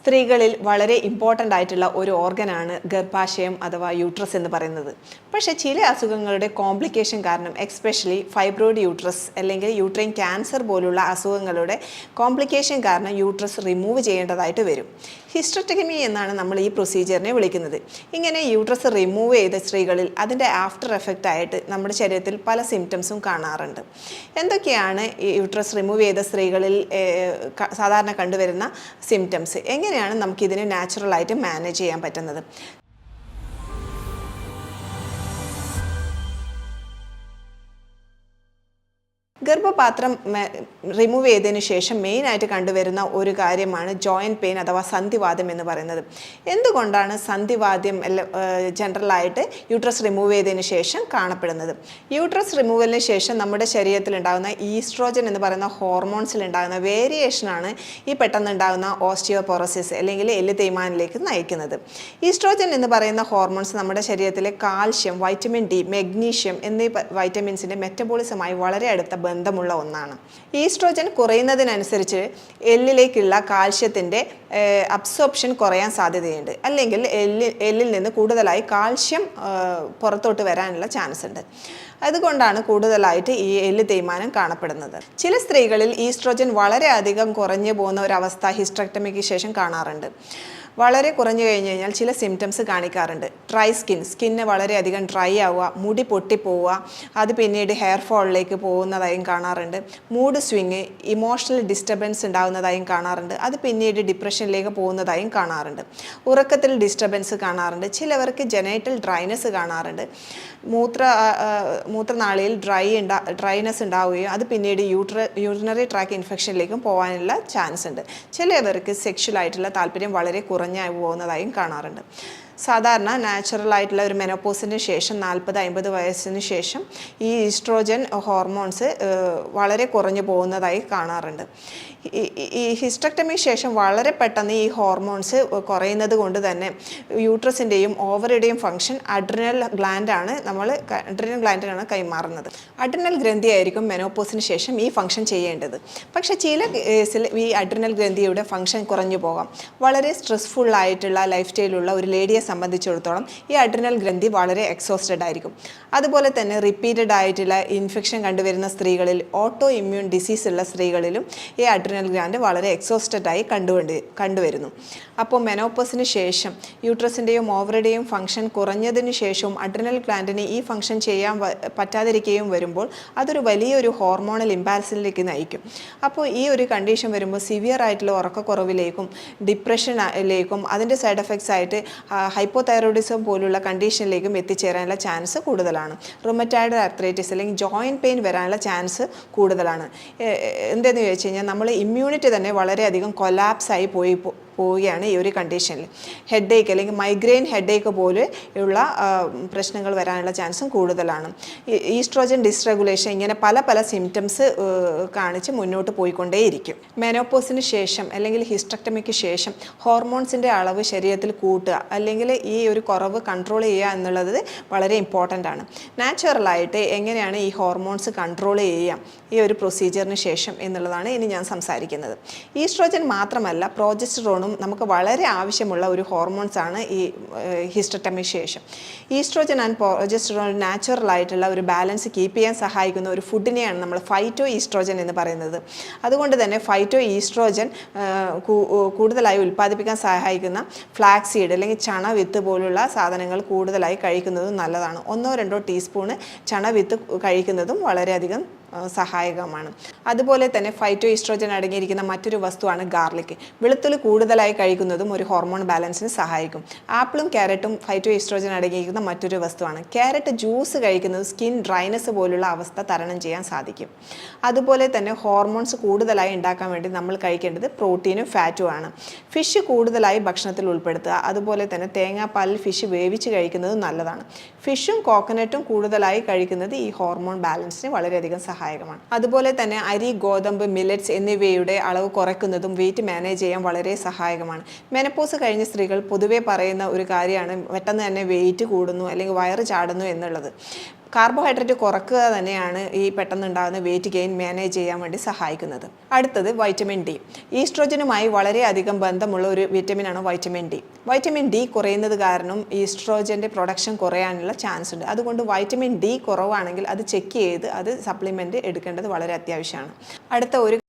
സ്ത്രീകളിൽ വളരെ ഇമ്പോർട്ടൻ്റ് ആയിട്ടുള്ള ഒരു ഓർഗനാണ് ഗർഭാശയം അഥവാ യൂട്രസ് എന്ന് പറയുന്നത്. പക്ഷേ ചില അസുഖങ്ങളുടെ കോംപ്ലിക്കേഷൻ കാരണം, എക്സ്പെഷ്യലി ഫൈബ്രോയിഡ് യൂട്രസ് അല്ലെങ്കിൽ യൂട്രൈൻ ക്യാൻസർ പോലുള്ള അസുഖങ്ങളുടെ കോംപ്ലിക്കേഷൻ കാരണം യൂട്രസ് റിമൂവ് ചെയ്യേണ്ടതായിട്ട് വരും. ഹിസ്റ്ററെക്ടമി എന്നാണ് നമ്മൾ ഈ പ്രൊസീജിയറിനെ വിളിക്കുന്നത്. ഇങ്ങനെ യൂട്രസ് റിമൂവ് ചെയ്ത സ്ത്രീകളിൽ അതിൻ്റെ ആഫ്റ്റർ എഫക്റ്റ് ആയിട്ട് നമ്മുടെ ശരീരത്തിൽ പല സിംറ്റംസും കാണാറുണ്ട്. എന്തൊക്കെയാണ് ഈ യൂട്രസ് റിമൂവ് ചെയ്ത സ്ത്രീകളിൽ സാധാരണ കണ്ടുവരുന്ന സിംറ്റംസ്? എങ്ങനെയാണ് നമുക്കിതിനെ നാച്ചുറലായിട്ട് മാനേജ് ചെയ്യാൻ പറ്റുന്നത്? ഗർഭപാത്രം റിമൂവ് ചെയ്തതിന് ശേഷം മെയിനായിട്ട് കണ്ടുവരുന്ന ഒരു കാര്യമാണ് ജോയിൻറ്റ് പെയിൻ അഥവാ സന്ധിവാതം എന്ന് പറയുന്നത്. എന്തുകൊണ്ടാണ് സന്ധിവാതം ജനറലായിട്ട് യൂട്രസ് റിമൂവ് ചെയ്തതിന് ശേഷം കാണപ്പെടുന്നത്? യൂട്രസ് റിമൂവലിന് ശേഷം നമ്മുടെ ശരീരത്തിൽ ഉണ്ടാകുന്ന ഈസ്ട്രോജൻ എന്ന് പറയുന്ന ഹോർമോൺസിൽ ഉണ്ടാകുന്ന വേരിയേഷനാണ് ഈ പെട്ടെന്നുണ്ടാകുന്ന ഓസ്റ്റിയോപോറോസിസ് അല്ലെങ്കിൽ എല്ല് തേയ്മാനിലേക്ക് നയിക്കുന്നത്. ഈസ്ട്രോജൻ എന്ന് പറയുന്ന ഹോർമോൺസ് നമ്മുടെ ശരീരത്തിലെ കാൽഷ്യം, വൈറ്റമിൻ ഡി, മെഗ്നീഷ്യം എന്നീ വൈറ്റമിൻസിൻ്റെ മെറ്റബോളിസമായി വളരെ അടുത്ത ബന്ധമുള്ള ഒന്നാണ്. ഈസ്ട്രോജൻ കുറയുന്നതിനനുസരിച്ച് എല്ലിലേക്കുള്ള കാൽഷ്യത്തിൻ്റെ അബ്സോർപ്ഷൻ കുറയാൻ സാധ്യതയുണ്ട്, അല്ലെങ്കിൽ എല്ലിൽ നിന്ന് കൂടുതലായി കാൽഷ്യം പുറത്തോട്ട് വരാനുള്ള ചാൻസ് ഉണ്ട്. അതുകൊണ്ടാണ് കൂടുതലായിട്ട് ഈ എല്ല് തേയ്മാനം കാണപ്പെടുന്നത്. ചില സ്ത്രീകളിൽ ഈസ്ട്രോജൻ വളരെയധികം കുറഞ്ഞു പോകുന്ന ഒരവസ്ഥ ഹിസ്റ്ററെക്ടമിക്ക് ശേഷം കാണാറുണ്ട്. വളരെ കുറഞ്ഞു കഴിഞ്ഞ് കഴിഞ്ഞാൽ ചില സിംറ്റംസ് കാണിക്കാറുണ്ട്. ഡ്രൈ സ്കിന്ന് വളരെയധികം ഡ്രൈ ആവുക, മുടി പൊട്ടിപ്പോവുക, അത് പിന്നീട് ഹെയർ ഫോളിലേക്ക് പോകുന്നതായും കാണാറുണ്ട്. മൂഡ് സ്വിങ്, ഇമോഷണൽ ഡിസ്റ്റർബൻസ് ഉണ്ടാകുന്നതായും കാണാറുണ്ട്. അത് പിന്നീട് ഡിപ്രഷനിലേക്ക് പോകുന്നതായും കാണാറുണ്ട്. ഉറക്കത്തിൽ ഡിസ്റ്റർബൻസ് കാണാറുണ്ട്. ചിലവർക്ക് ജെനൈറ്റൽ ഡ്രൈനെസ് കാണാറുണ്ട്. മൂത്രനാളിയിൽ ഡ്രൈനെസ് ഉണ്ടാവുകയും അത് പിന്നീട് യൂറിനറി ട്രാക്ക് ഇൻഫെക്ഷനിലേക്കും പോകാനുള്ള ചാൻസ് ഉണ്ട്. ചിലവർക്ക് സെക്ഷുവലായിട്ടുള്ള താല്പര്യം വളരെ കുറഞ്ഞു പോകുന്നതായും കാണാറുണ്ട്. സാധാരണ നാച്ചുറലായിട്ടുള്ള ഒരു മെനോപോസിന് ശേഷം 40-50 വയസ്സിന് ശേഷം ഈ ഈസ്ട്രോജൻ ഹോർമോൺസ് വളരെ കുറഞ്ഞു പോകുന്നതായി കാണാറുണ്ട്. ഈ ഹിസ്റ്ററെക്ടമിക്ക് ശേഷം വളരെ പെട്ടെന്ന് ഈ ഹോർമോൺസ് കുറയുന്നത് കൊണ്ട് തന്നെ യൂട്രസിൻ്റെയും ഓവറിയുടെയും ഫംഗ്ഷൻ അഡ്രിനൽ ഗ്ലാൻഡിനാണ് കൈമാറുന്നത്. അഡ്രിനൽ ഗ്രന്ഥിയായിരിക്കും മെനോപോസിന് ശേഷം ഈ ഫംഗ്ഷൻ ചെയ്യേണ്ടത്. പക്ഷേ ചില കേസിൽ ഈ അഡ്രിനൽ ഗ്രന്ഥിയുടെ ഫംഗ്ഷൻ കുറഞ്ഞു പോകാം. വളരെ സ്ട്രെസ്ഫുള്ളായിട്ടുള്ള ലൈഫ് സ്റ്റൈലുള്ള ഒരു ലേഡിയെ സംബന്ധിച്ചിടത്തോളം ഈ അഡ്രിനൽ ഗ്രന്ഥി വളരെ എക്സോസ്റ്റഡ് ആയിരിക്കും. അതുപോലെ തന്നെ റിപ്പീറ്റഡ് ആയിട്ടുള്ള ഇൻഫെക്ഷൻ കണ്ടുവരുന്ന സ്ത്രീകളിൽ, ഓട്ടോ ഇമ്മ്യൂൺ ഡിസീസ് ഉള്ള സ്ത്രീകളിലും ഈ അഡ്രിനൽ ഗ്ലാൻഡ് വളരെ എക്സോസ്റ്റഡ് ആയി കണ്ടുവരുന്നു. അപ്പോൾ മെനോപോസിന് ശേഷം യൂട്രസിൻ്റെയും ഓവറിയുടെയും ഫംഗ്ഷൻ കുറഞ്ഞതിന് ശേഷവും അഡ്രിനൽ ഗ്ലാൻഡിന് ഈ ഫംഗ്ഷൻ ചെയ്യാൻ പറ്റാതിരിക്കുകയും വരുമ്പോൾ അതൊരു വലിയൊരു ഹോർമോണൽ ഇംബാലൻസിലേക്ക് നയിക്കും. അപ്പോൾ ഈ ഒരു കണ്ടീഷൻ വരുമ്പോൾ സിവിയർ ആയിട്ടുള്ള ഉറക്കക്കുറവിലേക്കും ഡിപ്രഷനിലേക്കും അതിൻ്റെ സൈഡ് എഫക്ട്സ് ആയിട്ട് ഹൈപ്പോതൈറോയിഡിസം പോലുള്ള കണ്ടീഷനിലേക്കും എത്തിച്ചേരാനുള്ള ചാൻസ് കൂടുതലാണ്. റുമറ്റോയ്ഡ് ആർത്രൈറ്റിസ് അല്ലെങ്കിൽ ജോയിൻറ്റ് പെയിൻ വരാനുള്ള ചാൻസ് കൂടുതലാണ്. എന്തെന്ന് ചോദിച്ചു കഴിഞ്ഞാൽ നമ്മൾ ഇമ്മ്യൂണിറ്റി തന്നെ വളരെയധികം കൊലാപ്സായി പോവുകയാണ് ഈ ഒരു കണ്ടീഷനിൽ. ഹെഡേക്ക് അല്ലെങ്കിൽ മൈഗ്രെയിൻ ഹെഡേക്ക് പോലെ ഉള്ള പ്രശ്നങ്ങൾ വരാനുള്ള ചാൻസും കൂടുതലാണ്. ഈസ്ട്രോജൻ ഡിസ്റെഗുലേഷൻ, ഇങ്ങനെ പല സിംറ്റംസ് കാണിച്ച് മുന്നോട്ട് പോയിക്കൊണ്ടേയിരിക്കും. മെനോപോസിന് ശേഷം അല്ലെങ്കിൽ ഹിസ്റ്ററെക്ടമിക്ക് ശേഷം ഹോർമോൺസിൻ്റെ അളവ് ശരീരത്തിൽ കൂട്ടുക അല്ലെങ്കിൽ ഈ ഒരു കുറവ് കൺട്രോൾ ചെയ്യുക എന്നുള്ളത് വളരെ ഇമ്പോർട്ടൻ്റ് ആണ്. നാച്ചുറലായിട്ട് എങ്ങനെയാണ് ഈ ഹോർമോൺസ് കൺട്രോൾ ചെയ്യുക ഈ ഒരു പ്രൊസീജിയറിന് ശേഷം എന്നുള്ളതാണ് ഇനി ഞാൻ സംസാരിക്കുന്നത്. ഈസ്ട്രോജൻ മാത്രമല്ല, പ്രോജസ്റ്ററോൺ നമുക്ക് വളരെ ആവശ്യമുള്ള ഒരു ഹോർമോൺസ് ആണ് ഈ ഹിസ്റ്ററെക്ടമിക്ക് ശേഷം. ഈസ്ട്രോജൻ ആൻഡ് പ്രൊജസ്റ്ററോൺ നാച്ചുറലായിട്ടുള്ള ഒരു ബാലൻസ് കീപ്പ് ചെയ്യാൻ സഹായിക്കുന്ന ഒരു ഫുഡിനെയാണ് നമ്മൾ ഫൈറ്റോ ഈസ്ട്രോജൻ എന്ന് പറയുന്നത്. അതുകൊണ്ട് തന്നെ ഫൈറ്റോ ഈസ്ട്രോജൻ കൂടുതലായി ഉൽപ്പാദിപ്പിക്കാൻ സഹായിക്കുന്ന ഫ്ലാക്സ് സീഡ് അല്ലെങ്കിൽ ചണവിത്ത് പോലുള്ള സാധനങ്ങൾ കൂടുതലായി കഴിക്കുന്നതും നല്ലതാണ്. 1-2 ടീസ്പൂണ് ചണവിത്ത് കഴിക്കുന്നതും വളരെയധികം സഹായകമാണ്. അതുപോലെ തന്നെ ഫൈറ്റോ ഈസ്ട്രോജൻ അടങ്ങിയിരിക്കുന്ന മറ്റൊരു വസ്തുവാണ് ഗാർലിക്. വെളുത്തുള്ളി കൂടുതലായി കഴിക്കുന്നതും ഒരു ഹോർമോൺ ബാലൻസിന് സഹായിക്കും. ആപ്പിളും ക്യാരറ്റും ഫൈറ്റോ ഈസ്ട്രോജൻ അടങ്ങിയിരിക്കുന്ന മറ്റൊരു വസ്തുവാണ്. ക്യാരറ്റ് ജ്യൂസ് കഴിക്കുന്നത് സ്കിൻ ഡ്രൈനെസ് പോലുള്ള അവസ്ഥ തരണം ചെയ്യാൻ സാധിക്കും. അതുപോലെ തന്നെ ഹോർമോൺസ് കൂടുതലായി ഉണ്ടാക്കാൻ വേണ്ടി നമ്മൾ കഴിക്കേണ്ടത് പ്രോട്ടീനും ഫാറ്റും ആണ്. ഫിഷ് കൂടുതലായി ഭക്ഷണത്തിൽ ഉൾപ്പെടുത്തുക. അതുപോലെ തന്നെ തേങ്ങാപ്പാലിൽ ഫിഷ് വേവിച്ച് കഴിക്കുന്നത് നല്ലതാണ്. ഫിഷും കോക്കനട്ടും കൂടുതലായി കഴിക്കുന്നത് ഈ ഹോർമോൺ ബാലൻസിന് വളരെയധികം സഹായകമാണ്. അതുപോലെ തന്നെ അരി, ഗോതമ്പ്, മില്ലറ്റ്സ് എന്നിവയുടെ അളവ് കുറയ്ക്കുന്നതും വെയിറ്റ് മാനേജ് ചെയ്യാൻ വളരെ സഹായകമാണ്. മെനപ്പോസ് കഴിഞ്ഞ സ്ത്രീകൾ പൊതുവെ പറയുന്ന ഒരു കാര്യമാണ് പെട്ടെന്ന് തന്നെ വെയിറ്റ് കൂടുന്നു അല്ലെങ്കിൽ വയറ് ചാടുന്നു എന്നുള്ളത്. കാർബോഹൈഡ്രേറ്റ് കുറക്കുക തന്നെയാണ് ഈ പെട്ടെന്നുണ്ടാകുന്ന വെയിറ്റ് ഗെയിൻ മാനേജ് ചെയ്യാൻ വേണ്ടി സഹായിക്കുന്നത്. അടുത്തത് വൈറ്റമിൻ ഡി. ഈസ്ട്രോജനുമായി വളരെയധികം ബന്ധമുള്ള ഒരു വിറ്റമിനാണ് വൈറ്റമിൻ ഡി. വൈറ്റമിൻ ഡി കുറയുന്നത് കാരണം ഈസ്ട്രോജൻ്റെ പ്രൊഡക്ഷൻ കുറയാനുള്ള ചാൻസ് ഉണ്ട്. അതുകൊണ്ട് വൈറ്റമിൻ ഡി കുറവാണെങ്കിൽ അത് ചെക്ക് ചെയ്ത് അത് സപ്ലിമെൻറ്റ് എടുക്കേണ്ടത് വളരെ അത്യാവശ്യമാണ്. അടുത്ത ഒരു